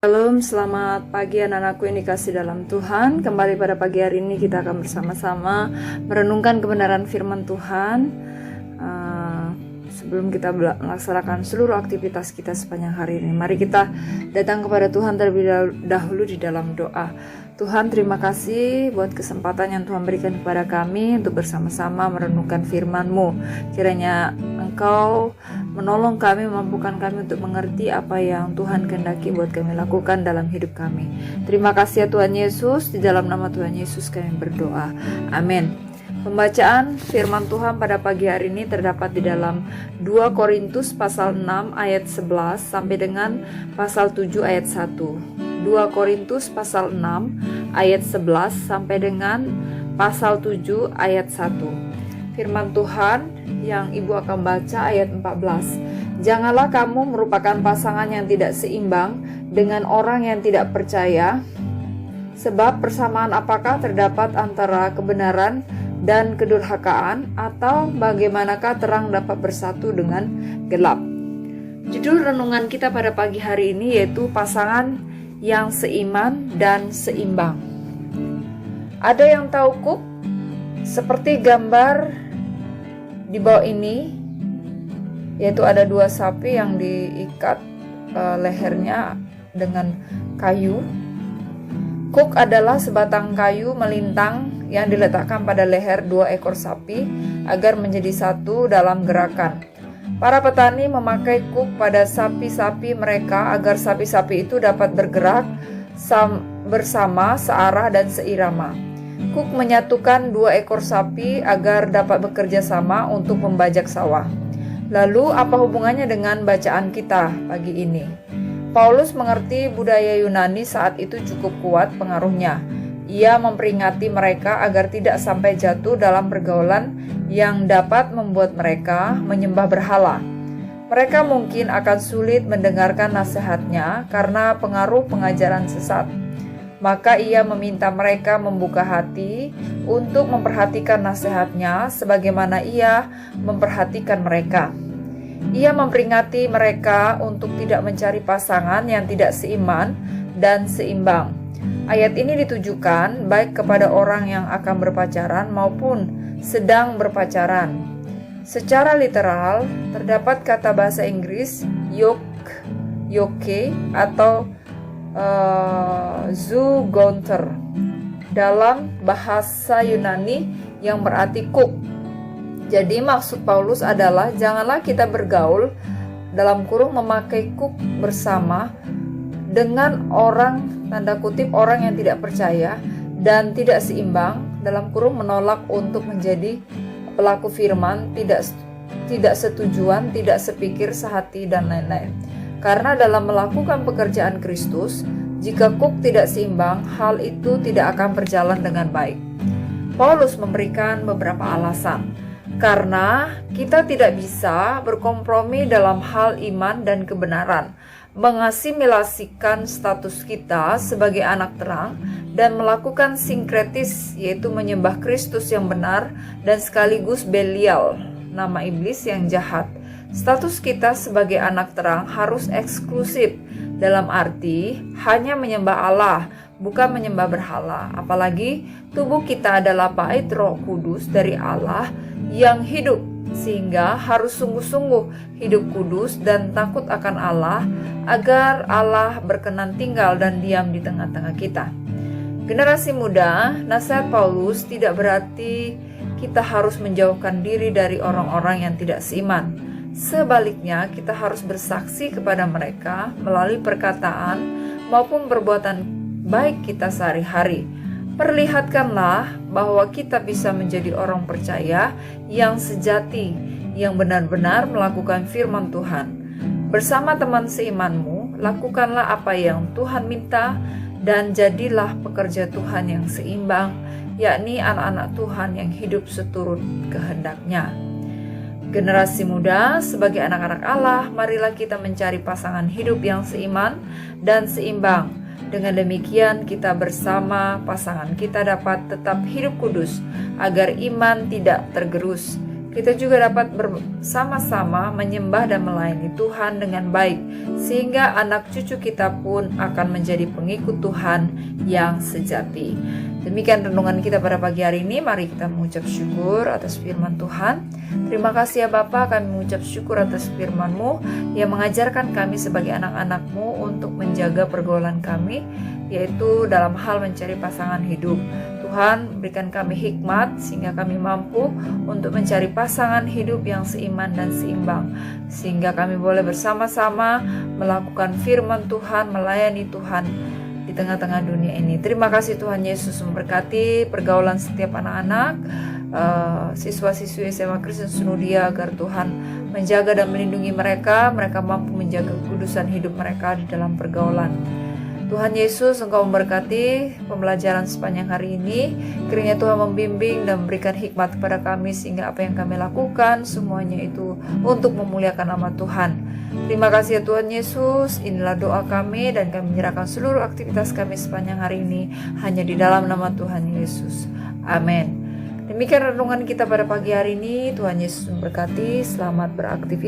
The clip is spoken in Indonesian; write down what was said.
Shalom, selamat pagi anak-anakku yang dikasih dalam Tuhan. Kembali pada pagi hari ini kita akan bersama-sama merenungkan kebenaran firman Tuhan. Sebelum kita melaksanakan seluruh aktivitas kita sepanjang hari ini, mari kita datang kepada Tuhan terlebih dahulu di dalam doa. Tuhan, terima kasih buat kesempatan yang Tuhan berikan kepada kami untuk bersama-sama merenungkan firman-Mu. Kiranya Engkau menolong kami, memampukan kami untuk mengerti apa yang Tuhan kehendaki buat kami lakukan dalam hidup kami. Terima kasih ya Tuhan Yesus, di dalam nama Tuhan Yesus kami berdoa. Amin. Pembacaan firman Tuhan pada pagi hari ini terdapat di dalam 2 Korintus pasal 6 ayat 11 sampai dengan pasal 7 ayat 1. 2 Korintus pasal 6 ayat 11 sampai dengan pasal 7 ayat 1. Firman Tuhan yang Ibu akan baca ayat 14. Janganlah kamu merupakan pasangan yang tidak seimbang dengan orang yang tidak percaya, sebab persamaan apakah terdapat antara kebenaran dan kedurhakaan, atau bagaimanakah terang dapat bersatu dengan gelap? Judul renungan kita pada pagi hari ini yaitu pasangan yang seiman dan seimbang. Ada yang tahu kuk? Seperti gambar di bawah ini, yaitu ada dua sapi yang diikat lehernya dengan kayu. Kuk adalah sebatang kayu melintang yang diletakkan pada leher dua ekor sapi agar menjadi satu dalam gerakan. Para petani memakai kuk pada sapi-sapi mereka agar sapi-sapi itu dapat bergerak bersama, searah dan seirama. Kuk menyatukan dua ekor sapi agar dapat bekerja sama untuk membajak sawah. Lalu apa hubungannya dengan bacaan kita pagi ini? Paulus mengerti budaya Yunani saat itu cukup kuat pengaruhnya. Ia memperingati mereka agar tidak sampai jatuh dalam pergaulan yang dapat membuat mereka menyembah berhala. Mereka mungkin akan sulit mendengarkan nasihatnya karena pengaruh pengajaran sesat. Maka ia meminta mereka membuka hati untuk memperhatikan nasihatnya sebagaimana ia memperhatikan mereka. Ia memperingati mereka untuk tidak mencari pasangan yang tidak seiman dan seimbang. Ayat ini ditujukan baik kepada orang yang akan berpacaran maupun sedang berpacaran. Secara literal, terdapat kata bahasa Inggris yoke atau zoogonter dalam bahasa Yunani yang berarti kuk. Jadi maksud Paulus adalah janganlah kita bergaul dalam kurung memakai kuk bersama dengan orang, tanda kutip, orang yang tidak percaya dan tidak seimbang, dalam kurung menolak untuk menjadi pelaku firman, tidak setujuan, tidak sepikir, sehati, dan lain-lain. Karena dalam melakukan pekerjaan Kristus, jika kuk tidak seimbang, hal itu tidak akan berjalan dengan baik. Paulus memberikan beberapa alasan. Karena kita tidak bisa berkompromi dalam hal iman dan kebenaran, mengasimilasikan status kita sebagai anak terang dan melakukan sinkretis, yaitu menyembah Kristus yang benar dan sekaligus Belial, nama iblis yang jahat. Status kita sebagai anak terang harus eksklusif, dalam arti hanya menyembah Allah, bukan menyembah berhala. Apalagi tubuh kita adalah bait Roh Kudus dari Allah yang hidup, sehingga harus sungguh-sungguh hidup kudus dan takut akan Allah agar Allah berkenan tinggal dan diam di tengah-tengah kita. Generasi muda, nasihat Paulus tidak berarti kita harus menjauhkan diri dari orang-orang yang tidak seiman. Sebaliknya, kita harus bersaksi kepada mereka melalui perkataan maupun perbuatan baik kita sehari-hari. Perlihatkanlah bahwa kita bisa menjadi orang percaya yang sejati, yang benar-benar melakukan firman Tuhan. Bersama teman seimanmu, lakukanlah apa yang Tuhan minta dan jadilah pekerja Tuhan yang seimbang, yakni anak-anak Tuhan yang hidup seturut kehendak-Nya. Generasi muda, sebagai anak-anak Allah, marilah kita mencari pasangan hidup yang seiman dan seimbang. Dengan demikian kita bersama pasangan kita dapat tetap hidup kudus agar iman tidak tergerus. kita juga dapat bersama-sama menyembah dan melayani Tuhan dengan baik, sehingga anak cucu kita pun akan menjadi pengikut Tuhan yang sejati. Demikian renungan kita pada pagi hari ini. Mari kita mengucap syukur atas firman Tuhan. Terima kasih ya Bapa, kami mengucap syukur atas firman-Mu yang mengajarkan kami sebagai anak-anak-Mu untuk menjaga pergaulan kami, yaitu dalam hal mencari pasangan hidup. Tuhan, berikan kami hikmat sehingga kami mampu untuk mencari pasangan hidup yang seiman dan seimbang, sehingga kami boleh bersama-sama melakukan firman Tuhan, melayani Tuhan di tengah-tengah dunia ini. Terima kasih Tuhan Yesus, memberkati pergaulan setiap anak-anak, siswa-siswi SMA Kristen Senudia, agar Tuhan menjaga dan melindungi mereka mampu menjaga kekudusan hidup mereka di dalam pergaulan. Tuhan Yesus, Engkau memberkati pembelajaran sepanjang hari ini. Kiranya Tuhan membimbing dan memberikan hikmat kepada kami, sehingga apa yang kami lakukan semuanya itu untuk memuliakan nama Tuhan. Terima kasih ya Tuhan Yesus. Inilah doa kami, dan kami menyerahkan seluruh aktivitas kami sepanjang hari ini hanya di dalam nama Tuhan Yesus. Amin. Demikian renungan kita pada pagi hari ini. Tuhan Yesus memberkati. Selamat beraktivitas.